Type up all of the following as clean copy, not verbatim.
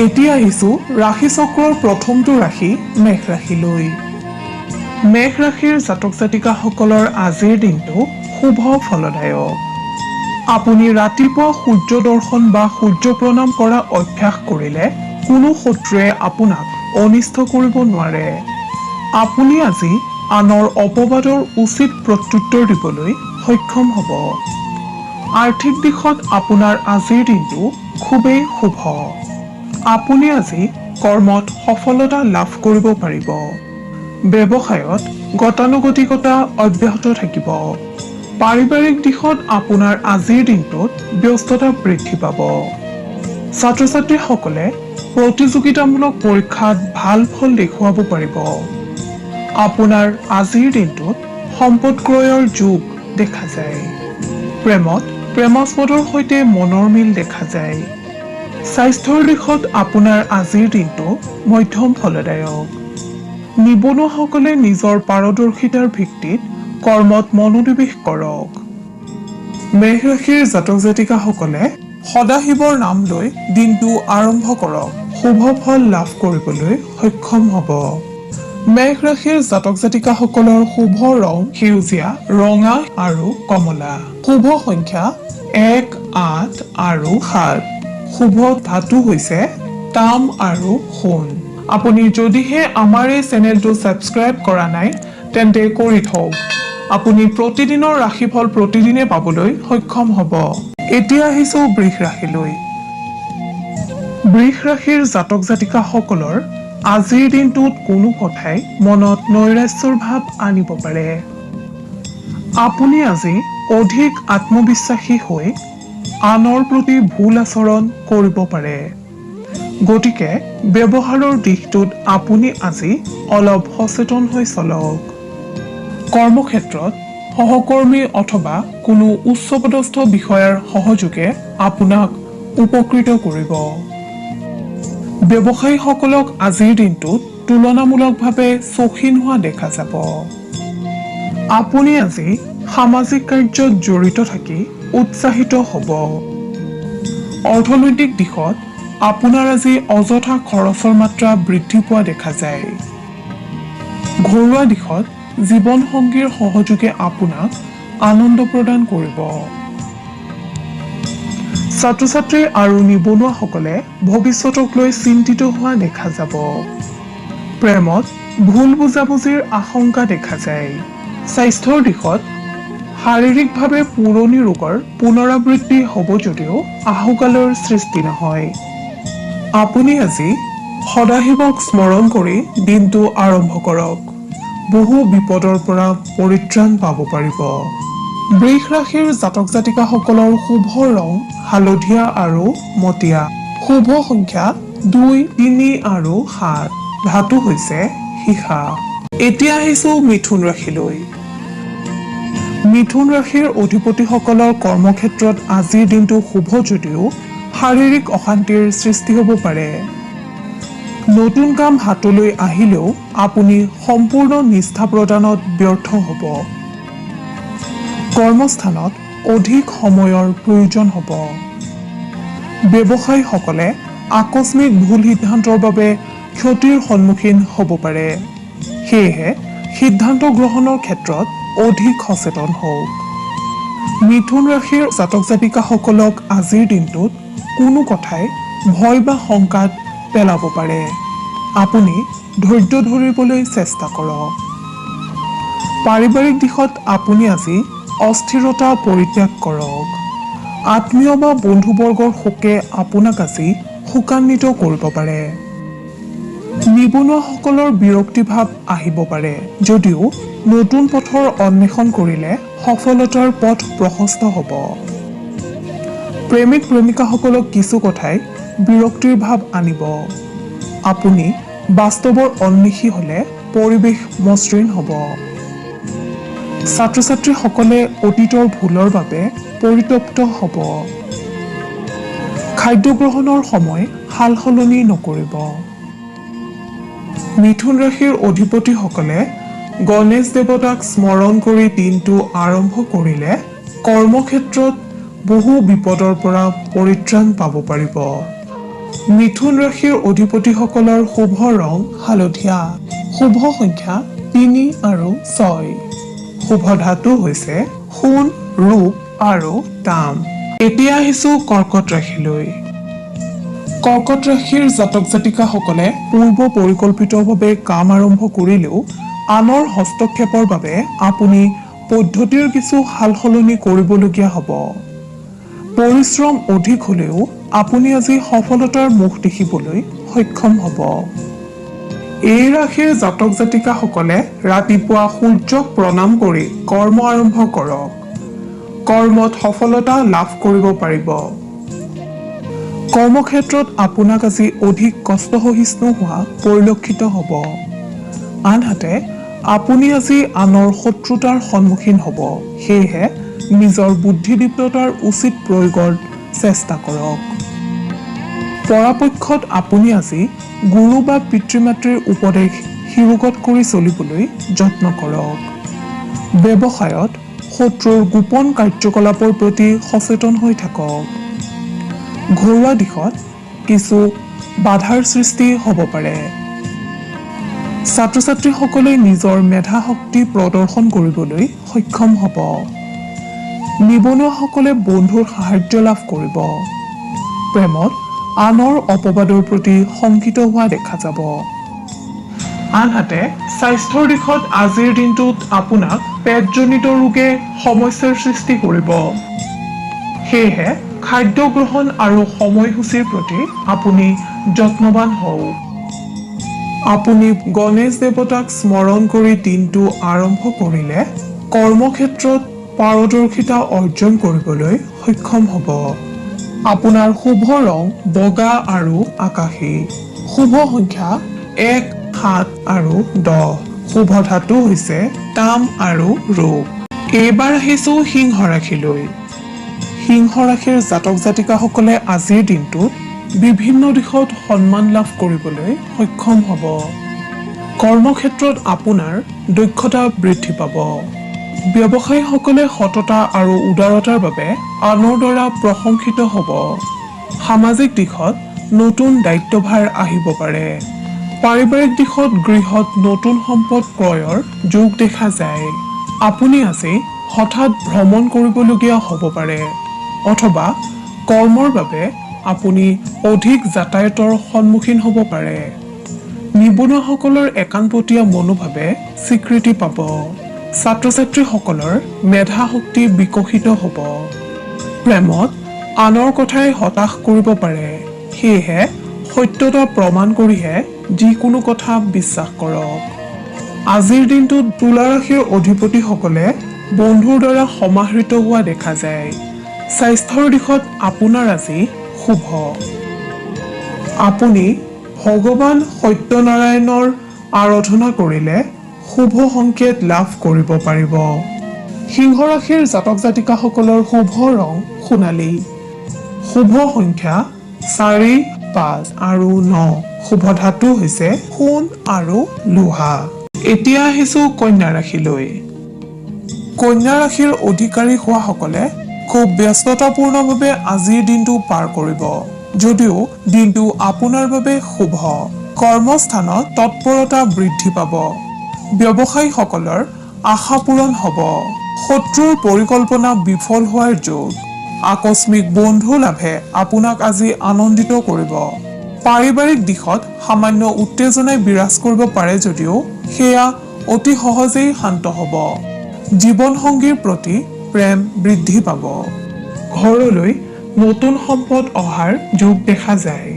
এতিয়া আহিছোঁ ৰাশি চক্ৰৰ প্ৰথমটো ৰাশি মেঘ ৰাশিলৈ। মেঘ ৰাশিৰ জাতক জাতিকাসকলৰ আজিৰ দিনটো শুভ ফলদায়ক। আপুনি ৰাতিপুৱা সূৰ্য দৰ্শন বা সূৰ্য প্ৰণাম কৰা অভ্যাস কৰিলে কোনো শত্ৰুৱে আপোনাক অনিষ্ট কৰিব নোৱাৰে। আপুনি আজি আনৰ অপবাদৰ উচিত প্ৰত্যুত্তৰ দিবলৈ সক্ষম হ'ব। আৰ্থিক দিশত আপোনাৰ আজিৰ দিনটো খুবেই শুভ। আপুনি আজি কৰ্মত সফলতা লাভ কৰিব পাৰিব। ব্যৱসায়ত গতানুগতিকতা অব্যাহত থাকিব। পাৰিবাৰিক দিশত আপোনাৰ আজিৰ দিনটোত ব্যস্ততা বৃদ্ধি পাব। ছাত্ৰ ছাত্ৰীসকলে প্ৰতিযোগিতামূলক পৰীক্ষাত ভাল ফল দেখুৱাব পাৰিব। আপোনাৰ আজিৰ দিনটোত সম্পদ ক্ৰয়ৰ যোগ দেখা যায়। প্ৰেমত প্ৰেমাস্পদৰ সৈতে মনৰ মিল দেখা যায়। স্বাস্থ্যৰ দিশত আপোনাৰ আজিৰ দিনটো মধ্যম ফলদায়ক। নিবনুৱাসকলে নিজৰ পাৰদৰ্শিতাৰ ভিত্তিত কৰ্মত মনোনিৱেশ কৰক। মেঘ ৰাশিৰ জাতক জাতিকাসকলে সদাশিৱৰ নাম লৈ দিনটো আৰম্ভ কৰক। শুভ ফল লাভ কৰিবলৈ সক্ষম হ'ব। মেঘ ৰাশিৰ জাতক জাতিকাসকলৰ শুভ ৰং সেউজীয়া, ৰঙা আৰু কমলা। শুভ সংখ্যা 1, 8 আৰু 7। শুভ ধাতু হৈছে তাম আৰু সোণ। আপুনি যদিহে আমাৰ এই চেনেলটো ছাবস্ক্ৰাইব কৰা নাই তেন্তে কৰি থওক। আপুনি প্ৰতিদিনৰ ৰাশিফল প্ৰতিদিনে পাবলৈ সক্ষম হ'ব। এতিয়া আহিছোঁ বৃষ ৰাশিলৈ। বৃষ ৰাশিৰ জাতক জাতিকাসকলৰ আজিৰ দিনটোত কোনো কথাই মনত নৈৰাশ্যৰ ভাৱ আনিব পাৰে। আপুনি আজি অধিক আত্মবিশ্বাসী হৈ আনৰ প্ৰতি ভুল আচৰণ কৰিব পাৰে। গতিকে ব্যৱহাৰৰ দিশটোত আপুনি আজি অলপ সচেতন হৈ চলক। কৰ্মক্ষেত্ৰত সহকৰ্মী অথবা কোনো উচ্চপদস্থ বিষয়াৰ সহযোগে আপোনাক উপকৃত কৰিব। ব্যৱসায়ীসকলক আজিৰ দিনটোত তুলনামূলকভাৱে চৌখিন হোৱা দেখা যাব। আপুনি আজি সামাজিক কাৰ্যত জড়িত থাকি উৎসাহিত হ'ব। অৰ্থনৈতিক দিশত আপোনাৰ আজি অযথা খৰচৰ মাত্ৰা বৃদ্ধি পোৱা দেখা যায়। ঘৰুৱা দিশত জীৱনসংগীৰ সহযোগে আপোনাক আনন্দ প্ৰদান কৰিব। ছাত্ৰ ছাত্ৰী আৰু নিবনুৱাসকলে ভৱিষ্যতক লৈ চিন্তিত হোৱা দেখা যাব। প্ৰেমত ভুল বুজাবুজিৰ আশংকা দেখা যায়। স্বাস্থ্যৰ দিশত শাৰীৰিকভাৱে পুৰণি ৰোগৰ পুনৰাবৃত্তি হ'ব যদিও আহুকালৰ সৃষ্টি নহয়। আপুনি আজি সদাশিৱক স্মৰণ কৰি দিনটো আৰম্ভ কৰক। বহু বিপদৰ পৰা পৰিত্ৰাণ পাব পাৰিব। বৃষ ৰাশিৰ জাতক জাতিকাসকলৰ শুভ ৰং হালধীয়া আৰু মটীয়া। শুভ সংখ্যা 2, 3 আৰু 7। ধাতু হৈছে সীসা। এতিয়া আহিছোঁ মিথুন ৰাশিলৈ। মিথুন ৰাশিৰ অধিপতিসকলৰ কৰ্মক্ষেত্ৰত আজিৰ দিনটো শুভ যদিও শাৰীৰিক অশান্তিৰ সৃষ্টি হ'ব পাৰে। নতুন কাম হাতলৈ আহিলেও আপুনি সম্পূৰ্ণ নিষ্ঠা প্ৰদানত ব্যৰ্থ হ'ব। কৰ্মস্থানত অধিক সময়ৰ প্ৰয়োজন হ'ব। ব্যৱসায়ীসকলে আকস্মিক ভুল সিদ্ধান্তৰ বাবে ক্ষতিৰ সন্মুখীন হ'ব পাৰে। সেয়েহে সিদ্ধান্ত গ্ৰহণৰ ক্ষেত্ৰত অধিক সচেতন হওক। মিথুন ৰাশিৰ জাতক জাতিকাসকলক আজিৰ দিনটোত কোনো কথাই ভয় বা শংকাত পেলাব পাৰে। আপুনি ধৈৰ্য ধৰিবলৈ চেষ্টা কৰক। পাৰিবাৰিক দিশত আপুনি আজি অস্থিৰতা পৰিত্যাগ কৰক। আত্মীয় বা বন্ধুবৰ্গৰ শোকে আপোনাক আজি শোকান্বিত কৰিব পাৰে। নিবনুৱাসকলৰ বিৰক্তিভাৱ আহিব পাৰে যদিও নতুন পথৰ অন্বেষণ কৰিলে সফলতাৰ পথ প্ৰশস্ত হ'ব। প্ৰেমিক প্ৰেমিকাসকলক কিছু কথাই বিৰক্তিৰ ভাৱ আনিব। আপুনি বাস্তৱৰ অন্বেষী হ'লে পৰিৱেশ মসৃণ হ'ব। ছাত্ৰ ছাত্ৰীসকলে অতীতৰ ভুলৰ বাবে পৰিতপ্ত হ'ব। খাদ্য গ্ৰহণৰ সময় সাল সলনি নকৰিব। মিথুন ৰাশিৰ অধিপতিসকলে গণেশ দেৱতাক স্মৰণ কৰি দিনটো আৰম্ভ কৰিলে কৰ্মক্ষেত্ৰত বহু বিপদৰ পৰা পৰিত্ৰাণ পাব পাৰিব। মিথুন ৰাশিৰ অধিপতিসকলৰ শুভ ৰং হালধীয়া, শুভ সংখ্যা 3 আৰু 6, শুভ ধাতু হৈছে সোণ, ৰূপ আৰু তাম। এতিয়া আহিছো কৰ্কট ৰাশিলৈ। কৰ্কট ৰাশিৰ জাতক জাতিকাসকলে পূৰ্ব পৰিকল্পিতভাৱে কাম আৰম্ভ কৰিলেও আনৰ হস্তক্ষেপৰ বাবে আপুনি পদ্ধতিৰ কিছু সাল সলনি কৰিবলগীয়া হ'ব। পৰিশ্ৰম অধিক হ'লেও আপুনি আজি সফলতাৰ মুখ দেখিবলৈ সক্ষম হ'ব। এই ৰাশিৰ জাতক জাতিকাসকলে ৰাতিপুৱা সূৰ্যক প্ৰণাম কৰি কৰ্ম আৰম্ভ কৰক। কৰ্মত সফলতা লাভ কৰিব পাৰিব। কৰ্মক্ষেত্ৰত আপোনাক আজি অধিক কষ্টসহিষ্ণু হোৱা পৰিলক্ষিত হ'ব। আনহাতে আপুনি আজি আনৰ শত্ৰুতাৰ সন্মুখীন হ'ব। সেয়েহে নিজৰ বুদ্ধিদীপ্ততাৰ উচিত প্ৰয়োগৰ চেষ্টা কৰক। পৰাপক্ষত আপুনি আজি গুৰু বা পিতৃ-মাতৃৰ উপদেশ শিৰোগত কৰি চলিবলৈ যত্ন কৰক। ব্যৱসায়ত শত্ৰুৰ গোপন কাৰ্যকলাপৰ প্ৰতি সচেতন হৈ থাকক। ঘৰুৱা দিশত কিছু বাধাৰ সৃষ্টি হ'ব পাৰে। ছাত্ৰ-ছাত্ৰীসকলে নিজৰ মেধা শক্তি প্ৰদৰ্শন কৰিবলৈ সক্ষম হ'ব। নিবনুৱাসকলে বন্ধুৰ সাহায্য লাভ কৰিব। প্ৰেমত আনৰ অপবাদৰ প্ৰতি শংকিত হোৱা দেখা যাব। আনহাতে স্বাস্থ্যৰ দিশত আজিৰ দিনটোত আপোনাক পেটজনিত ৰোগে সমস্যাৰ সৃষ্টি কৰিব। সেয়েহে খাদ্য গ্ৰহণ আৰু সময়সূচীৰ প্ৰতি আপুনি যত্নৱান হওক। আপুনি গণেশ দেৱতাক স্মৰণ কৰি দিনটো আৰম্ভ কৰিলে কৰ্মক্ষেত্ৰত পাৰদৰ্শিতা অৰ্জন কৰিবলৈ সক্ষম হ'ব। আপোনাৰ শুভ ৰং বগা আৰু আকাশী, শুভ সংখ্যা 1, 7 আৰু 10, শুভ ধাতু হৈছে তাম আৰু ৰূপ। এইবাৰ আহিছো সিংহ ৰাশিলৈ। সিংহ ৰাশিৰ জাতক জাতিকাসকলে আজিৰ দিনটোত বিভিন্ন দিশত সন্মান লাভ কৰিবলৈ সক্ষম হ'ব। কৰ্মক্ষেত্ৰত আপোনাৰ দক্ষতা বৃদ্ধি পাব। ব্যৱসায়ীসকলে সততা আৰু উদাৰতাৰ বাবে আনৰ দ্বাৰা প্ৰশংসিত হ'ব। সামাজিক দিশত নতুন দায়িত্বভাৰ আহিব পাৰে। পাৰিবাৰিক দিশত গৃহত নতুন সম্পদ ক্ৰয়ৰ যোগ দেখা যায়। আপুনি আজি হঠাৎ ভ্ৰমণ কৰিবলগীয়া হ'ব পাৰে অথবা কৰ্মৰ বাবে আপুনি অধিক যাতায়াতৰ সন্মুখীন হ'ব পাৰে। নিবনুৱাসকলৰ একান্তপতীয়া মনোভাৱে স্বীকৃতি পাব। ছাত্ৰ-ছাত্ৰীসকলৰ মেধা শক্তি বিকশিত হ'ব। প্ৰেমত আনৰ কথাই হতাশ কৰিব পাৰে। সেয়েহে সত্যতা প্ৰমাণ কৰিহে যিকোনো কথা বিশ্বাস কৰক। আজিৰ দিনটোত তুলা ৰাশিৰ অধিপতিসকলে বন্ধুৰ দ্বাৰা সমাহৃত হোৱা দেখা যায়। স্বাস্থ্যৰ দিশত আপোনাৰ আজি শুভ। আপুনি ভগৱান সত্যনাৰায়ণৰ আৰাধনা কৰিলে শুভ সংকেত লাভ কৰিব পাৰিব। সিংহ ৰাশিৰ জাতক জাতিকাসকলৰ শুভ ৰং সোণালী, শুভ সংখ্যা 4, 5 আৰু 9, শুভ ধাতু হৈছে সোণ আৰু লোহা। এতিয়া আহিছো কন্যা ৰাশিলৈ। কন্যা ৰাশিৰ অধিকাৰী হোৱাসকলে খুব ব্যস্ততাপূৰ্ণভাৱে আজিৰ দিনটো পাৰ কৰিব। যদিও দিনটো আপোনাৰ বাবে শুভ। কৰ্মস্থানত তৎপৰতা বৃদ্ধি পাব। ব্যৱসায়ীসকলৰ আশা পূৰণ হ'ব। শত্ৰুৰ পৰিকল্পনা বিফল হোৱাৰ যোগ। আকস্মিক বন্ধু লাভে আপোনাক আজি আনন্দিত কৰিব। পাৰিবাৰিক দিশত সামান্য উত্তেজনাই বিৰাজ কৰিব পাৰে যদিও সেয়া অতি সহজেই শান্ত হ'ব। জীৱনসংগীৰ প্ৰতি প্ৰেম বৃদ্ধি পাব। ঘৰলৈ নতুন সম্পদ অহাৰ যোগ দেখা যায়।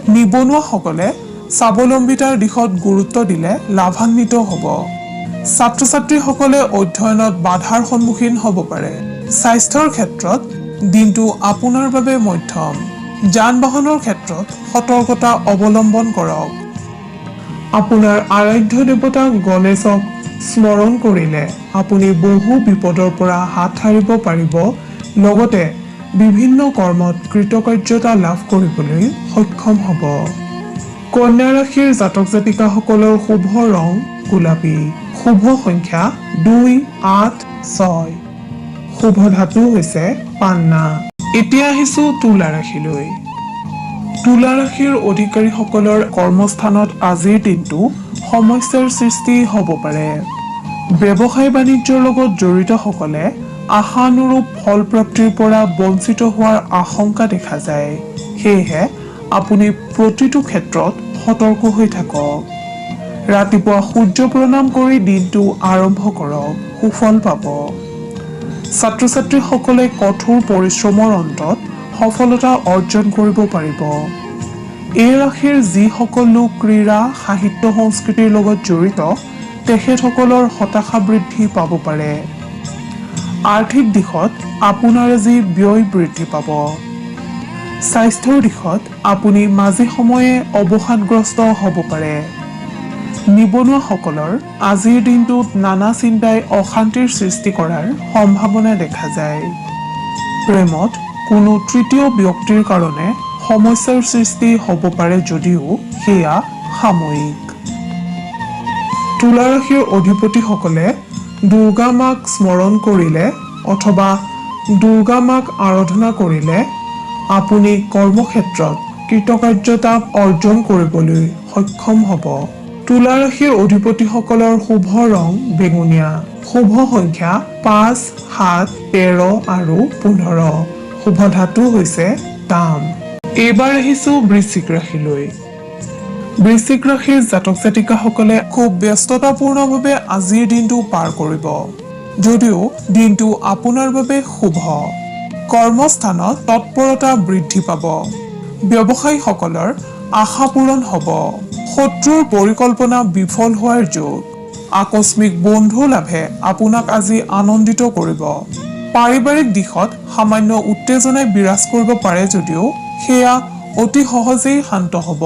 নিবনুৱাসকলে স্বাৱলম্বিতাৰ দিশত গুৰুত্ব দিলে লাভান্বিত হ'ব। ছাত্ৰ-ছাত্ৰীসকলে অধ্যয়নত বাধাৰ সন্মুখীন হ'ব পাৰে। স্বাস্থ্যৰ ক্ষেত্ৰত দিনটো আপোনাৰ বাবে মধ্যম। যান-বাহনৰ ক্ষেত্ৰত সতৰ্কতা অৱলম্বন কৰক। আপোনাৰ আৰাধ্য দেৱতা গণেশক স্মৰণ কৰিলে আপুনি বহু বিপদৰ পৰা হাত সাৰিব পাৰিব। লগতে বিভিন্ন কৰ্মত কৃতকাৰ্যতা লাভ কৰিবলৈ সক্ষম হ'ব। কন্যা ৰাশিৰ জাতক জাতিকাসকলৰ শুভ ৰং গোলাপী, শুভ সংখ্যা 2, 8, 6, শুভ ধাতু হৈছে পান্না। এতিয়া আহিছো তুলা ৰাশিলৈ। তুলা ৰাশিৰ অধিকাৰীসকলৰ কৰ্মস্থানত আজিৰ দিনটো সমস্যাৰ সৃষ্টি হ'ব পাৰে। ব্যৱসায় বাণিজ্যৰ লগত জড়িতসকলে আশানুৰূপ ফলপ্ৰাপ্তিৰ পৰা বঞ্চিত হোৱাৰ আশংকা দেখা যায়। সেয়েহে আপুনি প্ৰতিটো ক্ষেত্ৰত সতৰ্ক হৈ থাকক। ৰাতিপুৱা সূৰ্য প্ৰণাম কৰি দিনটো আৰম্ভ কৰক, সুফল পাব। ছাত্ৰ ছাত্ৰীসকলে কঠোৰ পৰিশ্ৰমৰ অন্তত সফলতা অৰ্জন কৰিব পাৰিব। এই ৰাশিৰ যিসকল লোক ক্ৰীড়া, সাহিত্য, সংস্কৃতিৰ লগত জড়িত তেখেতসকলৰ হতাশা বৃদ্ধি পাব পাৰে। আৰ্থিক দিশত আপোনাৰ আজি ব্যয় বৃদ্ধি পাব। স্বাস্থ্যৰ দিশত আপুনি মাজে সময়ে অৱসাদগ্ৰস্ত হ'ব পাৰে। নিবনুৱাসকলৰ আজিৰ দিনটোত নানা চিন্তাই অশান্তিৰ সৃষ্টি কৰাৰ সম্ভাৱনা দেখা যায়। প্ৰেমত কোনো তৃতীয় ব্যক্তিৰ কাৰণে সমস্যাৰ সৃষ্টি হ'ব পাৰে যদিও সেয়া সাময়িক। তুলা ৰাশিৰ অধিপতিসকলে দুৰ্গা মাক স্মৰণ কৰিলে অথবা দুৰ্গা মাক আৰাধনা কৰিলে আপুনি কৰ্মক্ষেত্ৰত কৃতকাৰ্যতা অৰ্জন কৰিবলৈ সক্ষম হ'ব। তুলা ৰাশিৰ অধিপতিসকলৰ শুভ ৰং বেঙুনীয়া। শুভ সংখ্যা 5, 7, 13 আৰু 15। শুভ ধাতু হৈছে তাম। এইবাৰ আহিছো বৃশ্চিক ৰাশিলৈ। বৃশ্চিক ৰাশিৰ জাতক জাতিকাসকলে খুব ব্যস্ততাপূৰ্ণভাৱে আজিৰ দিনটো পাৰ কৰিব। যদিও দিনটো আপোনাৰ বাবে শুভ। কৰ্মস্থানত তৎপৰতা বৃদ্ধি পাব। ব্যৱসায়ীসকলৰ আশা পূৰণ হ'ব। শত্ৰুৰ পৰিকল্পনা বিফল হোৱাৰ যোগ। আকস্মিক বন্ধু লাভে আপোনাক আজি আনন্দিত কৰিব। পাৰিবাৰিক দিশত সামান্য উত্তেজনাই বিৰাজ কৰিব পাৰে যদিও সেয়া অতি সহজেই শান্ত হ'ব।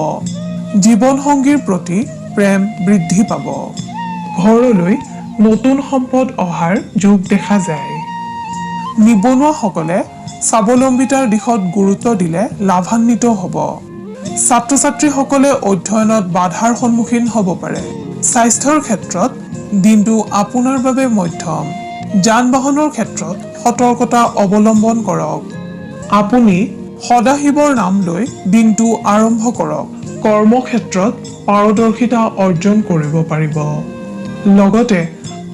জীৱনসংগীৰ প্ৰতি প্ৰেম বৃদ্ধি পাব। ঘৰলৈ নতুন সম্পদ অহাৰ যোগ দেখা যায়। নিবনুৱাসকলে স্বাৱলম্বিতাৰ দিশত গুৰুত্ব দিলে লাভান্বিত হ'ব। ছাত্ৰ ছাত্ৰীসকলে অধ্যয়নত বাধাৰ সন্মুখীন হ'ব পাৰে। স্বাস্থ্যৰ ক্ষেত্ৰত দিনটো আপোনাৰ বাবে মধ্যম। যান বাহনৰ ক্ষেত্ৰত সতৰ্কতা অৱলম্বন কৰক। আপুনি সদাশিৱৰ নাম লৈ দিনটো আৰম্ভ কৰক। কৰ্মক্ষেত্ৰত পাৰদৰ্শিতা অৰ্জন কৰিব পাৰিব। লগতে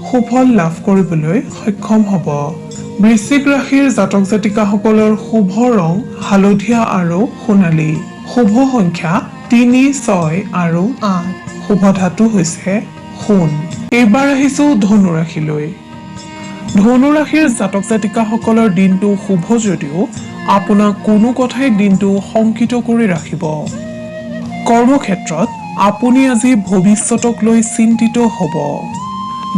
সুফল লাভ কৰিবলৈ সক্ষম হ'ব। বৃশ্চিক ৰাশিৰ জাতক জাতিকাসকলৰ শুভ ৰং হালধীয়া আৰু সোণালী। শুভ সংখ্যা 3, 6 আৰু 8। শুভ ধাতু হৈছে সোণ। এইবাৰ আহিছো ধনু ৰাশিলৈ। ধনু ৰাশিৰ জাতক জাতিকাসকলৰ দিনটো শুভ যদিও আপোনাক কোনো কথাই দিনটো শংকিত কৰি ৰাখিব। কৰ্মক্ষেত্ৰত আপুনি আজি ভৱিষ্যতক লৈ চিন্তিত হ'ব।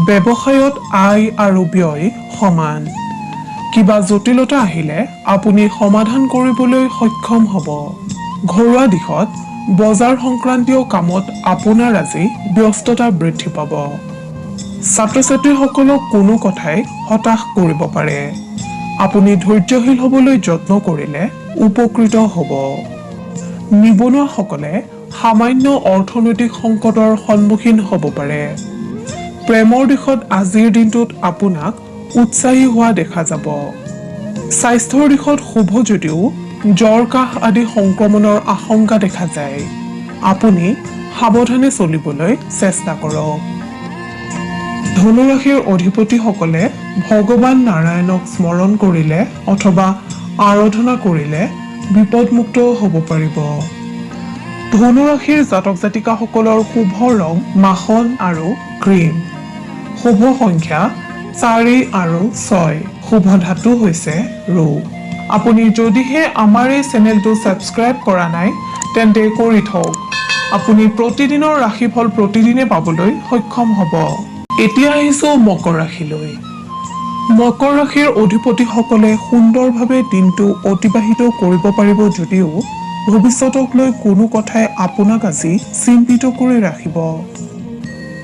ব্যৱসায়ত আয় আৰু ব্যয় সমান। কিবা জটিলতা আহিলে আপুনি সমাধান কৰিবলৈ সক্ষম হ'ব। ঘৰুৱা দিশত বজাৰ সংক্ৰান্তীয় কামত আপোনাৰ আজি ব্যস্ততা বৃদ্ধি পাব। ছাত্ৰ ছাত্ৰীসকলক কোনো কথাই হতাশ কৰিব পাৰে। আপুনি ধৈৰ্যশীল হ'বলৈ যত্ন কৰিলে উপকৃত হ'ব। নিবনুৱাসকলে সামান্য অৰ্থনৈতিক সংকটৰ সন্মুখীন হ'ব পাৰে। প্ৰেমৰ দিশত আজিৰ দিনটোত আপোনাক উৎসাহী হোৱা দেখা যাব। স্বাস্থ্যৰ দিশত শুভ যদিও জ্বৰ কাহ আদি সংক্ৰমণৰ আশংকা দেখা যায়। আপুনি সাৱধানে চলিবলৈ চেষ্টা কৰক। ধনু ৰাশিৰ অধিপতিসকলে ভগৱান নাৰায়ণক স্মৰণ কৰিলে অথবা আৰাধনা কৰিলে বিপদমুক্ত হ'ব পাৰিব। ধনু ৰাশিৰ জাতক জাতিকাসকলৰ শুভ ৰং মাখন আৰু ক্ৰীম। শুভ সংখ্যা 4 আৰু 6। শুভ ধাতু হৈছে ৰূপ। আপুনি যদিহে আমাৰ এই চেনেলটো ছাবস্ক্ৰাইব কৰা নাই তেন্তে কৰি থওক। আপুনি প্ৰতিদিনৰ ৰাশিফল প্ৰতিদিনে পাবলৈ সক্ষম হ'ব। এতিয়া আহিছো মকৰ ৰাশিলৈ। মকৰ ৰাশিৰ অধিপতিসকলে সুন্দৰভাৱে দিনটো অতিবাহিত কৰিব পাৰিব যদিও ভৱিষ্যতক লৈ কোনো কথাই আপোনাক আজি চিন্তিত কৰি ৰাখিব।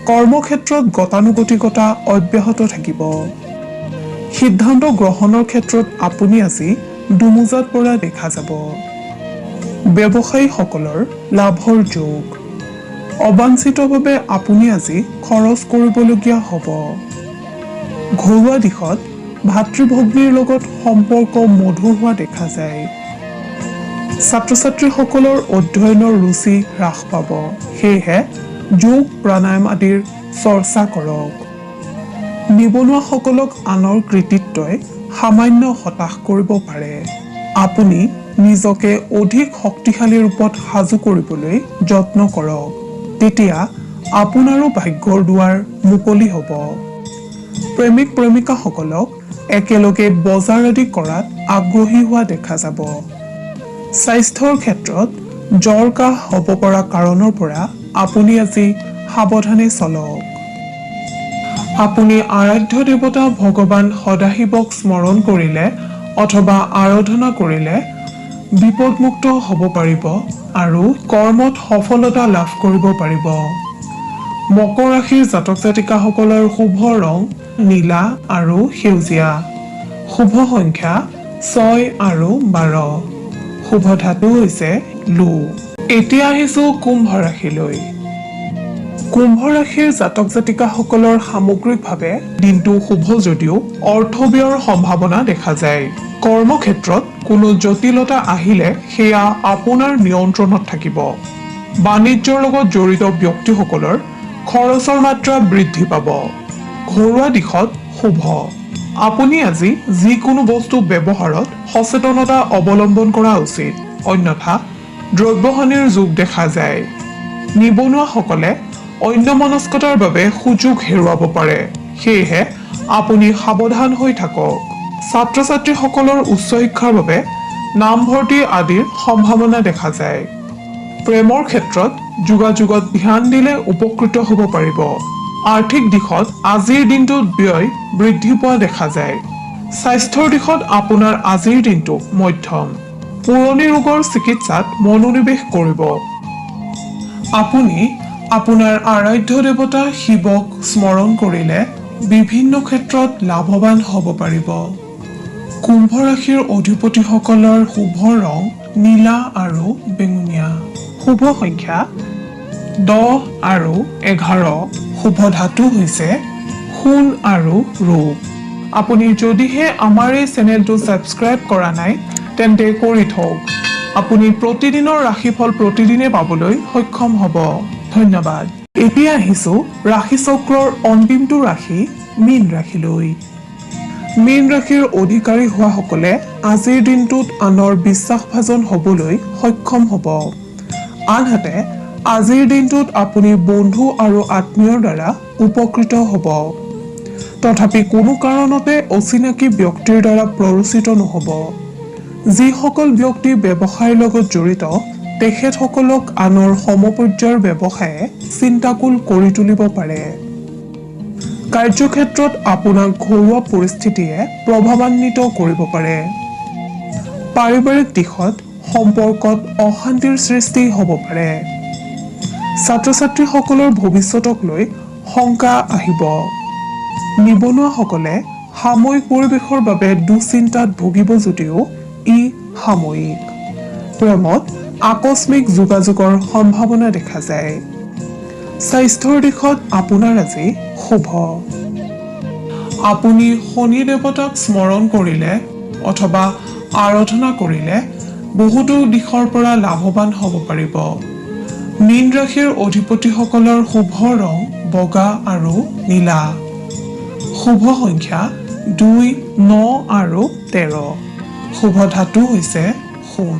কৰ্মক্ষেত্ৰত গতানুগতিকতা অব্যাহত থাকিব। সিদ্ধান্ত গ্ৰহণৰ ক্ষেত্ৰত আপুনি আজি দুমোজাত পৰা দেখা যাব। ব্যৱসায়ীসকলৰ লাভৰ যোগ। অবাঞ্ছিতভাৱে আপুনি আজি খৰচ কৰিবলগীয়া হ'ব। ঘৰুৱা দিশত ভাতৃ ভগ্নীৰ লগত সম্পৰ্ক মধুৰ হোৱা দেখা যায়। ছাত্ৰ ছাত্ৰীসকলৰ অধ্যয়নৰ ৰুচি হ্ৰাস পাব, সেয়েহে যোগ প্ৰাণায়াম আদিৰ চৰ্চা কৰক। নিবনুৱাসকলক আনৰ কৃতিত্বই সামান্য হতাশ কৰিব পাৰে। আপুনি নিজকে অধিক শক্তিশালী ৰূপত সাজু কৰিবলৈ যত্ন কৰক, তেতিয়া আপোনাৰো ভাগ্যৰ দুৱাৰ মুকলি হ'ব। প্ৰেমিক প্ৰেমিকাসকলক একেলগে বজাৰ আদি কৰাত আগ্ৰহী হোৱা দেখা যাব। স্বাস্থ্যৰ ক্ষেত্ৰত জ্বৰ কাহ হ'ব পৰা কাৰণৰ পৰা আপুনি আজি সাৱধানে চলক। আপুনি আৰাধ্য দেৱতা ভগৱান সদাশিৱক স্মৰণ কৰিলে অথবা আৰাধনা কৰিলে বিপদমুক্ত হ'ব পাৰিব আৰু কৰ্মত সফলতা লাভ কৰিব পাৰিব। মকৰ ৰাশিৰ জাতক জাতিকাসকলৰ শুভ ৰং নীলা আৰু সেউজীয়া। শুভ সংখ্যা 6 আৰু 12। শুভ ধাতু হৈছে লো। এতিয়া আহিছো কুম্ভ ৰাশিলৈ। কুম্ভ ৰাশিৰ জাতক জাতিকাসকলৰ সামগ্ৰিকভাৱে দিনটো শুভ যদিও অৰ্থ ব্যয়ৰ সম্ভাৱনা দেখা যায়। কৰ্মক্ষেত্ৰত কোনো জটিলতা আহিলে সেয়া আপোনাৰ নিয়ন্ত্ৰণত থাকিব। বাণিজ্যৰ লগত জড়িত ব্যক্তিসকলৰ খৰচৰ মাত্ৰা বৃদ্ধি পাব। ঘৰুৱা দিশত শুভ। আপুনি আজি যিকোনো বস্তু ব্যৱহাৰত সচেতনতা অৱলম্বন কৰা উচিত, অন্যথা দ্ৰব্যহানিৰ যোগ দেখা যায়। নিবনুৱাসকলে অন্যমনস্কতাৰ বাবে সুযোগ হেৰুৱাব পাৰে, সেয়েহে আপুনি সাৱধান হৈ থাকক। ছাত্ৰ ছাত্ৰীসকলৰ উচ্চ শিক্ষাৰ বাবে নামভৰ্তি আদিৰ সম্ভাৱনা দেখা যায়। প্ৰেমৰ ক্ষেত্ৰত যোগাযোগত ধ্যান দিলে উপকৃত হ'ব পাৰিব। আৰ্থিক দিশত আজিৰ দিনটোত ব্যয় বৃদ্ধি পোৱা দেখা যায়। স্বাস্থ্যৰ দিশত আপোনাৰ আজিৰ দিনটো মধ্যম। পুৰণি ৰোগৰ চিকিৎসাত মনোনিৱেশ কৰিব। আপুনি আপোনাৰ আৰাধ্য দেৱতা শিৱক স্মৰণ কৰিলে বিভিন্ন ক্ষেত্ৰত লাভৱান হ'ব পাৰিব। কুম্ভ ৰাশিৰ অধিপতিসকলৰ শুভ ৰং নীলা আৰু বেঙুনীয়া। শুভ সংখ্যা 10 আৰু 11। শুভ ধাতু হৈছে সোণ আৰু ৰূপ। আপুনি যদিহে আমাৰ এই চেনেলটো ছাবস্ক্ৰাইব কৰা নাই তেন্তে কৰি থওক। আপুনি প্ৰতিদিনৰ ৰাশিফল প্ৰতিদিনে পাবলৈ সক্ষম হ'ব। ধন্যবাদ। এতিয়া আহিছো ৰাশি চক্ৰৰ অন্তিমটো ৰাশি মীন ৰাশিলৈ। মীন ৰাশিৰ অধিকাৰী হোৱাসকলে আজিৰ দিনটোত আনৰ বিশ্বাসভাজন হ'বলৈ সক্ষম হ'ব। আনহাতে আজিৰ দিনটোত আপুনি বন্ধু আৰু আত্মীয়ৰ দ্বাৰা উপকৃত হ'ব। তথাপি কোনো কাৰণতে অচিনাকি ব্যক্তিৰ দ্বাৰা প্ৰৰোচিত নহ'ব। যিসকল ব্যক্তি ব্যৱসায়ৰ লগত জড়িত তেখেতসকলক আনৰ সমপৰ্যায়ৰ ব্যৱসায়ে চিন্তাকুল কৰি তুলিব পাৰে। কাৰ্যক্ষেত্ৰত আপোনাক ঘৰুৱা পৰিস্থিতিয়ে প্ৰভাৱান্বিত কৰিব পাৰে। পাৰিবাৰিক দিশত সম্পৰ্কত অশান্তিৰ সৃষ্টি হ'ব পাৰে। ছাত্ৰ ছাত্ৰীসকলৰ ভৱিষ্যতক লৈ শংকা আহিব। নিবনুৱাসকলে সাময়িক পৰিৱেশৰ বাবে দুশ্চিন্তাত ভুগিব যদিও ই সাময়িক। প্ৰেমত আকস্মিক যোগাযোগৰ সম্ভাৱনা দেখা যায়। স্বাস্থ্যৰ দিশত আপোনাৰ আজি শুভ। আপুনি শনি দেৱতাক স্মৰণ কৰিলে অথবা আৰাধনা কৰিলে বহুতো দিশৰ পৰা লাভৱান হ'ব পাৰিব। মীন ৰাশিৰ অধিপতিসকলৰ শুভ ৰং বগা আৰু নীলা। শুভ সংখ্যা 2, 9 আৰু 13। শুভ ধাতু হৈছে সোণ।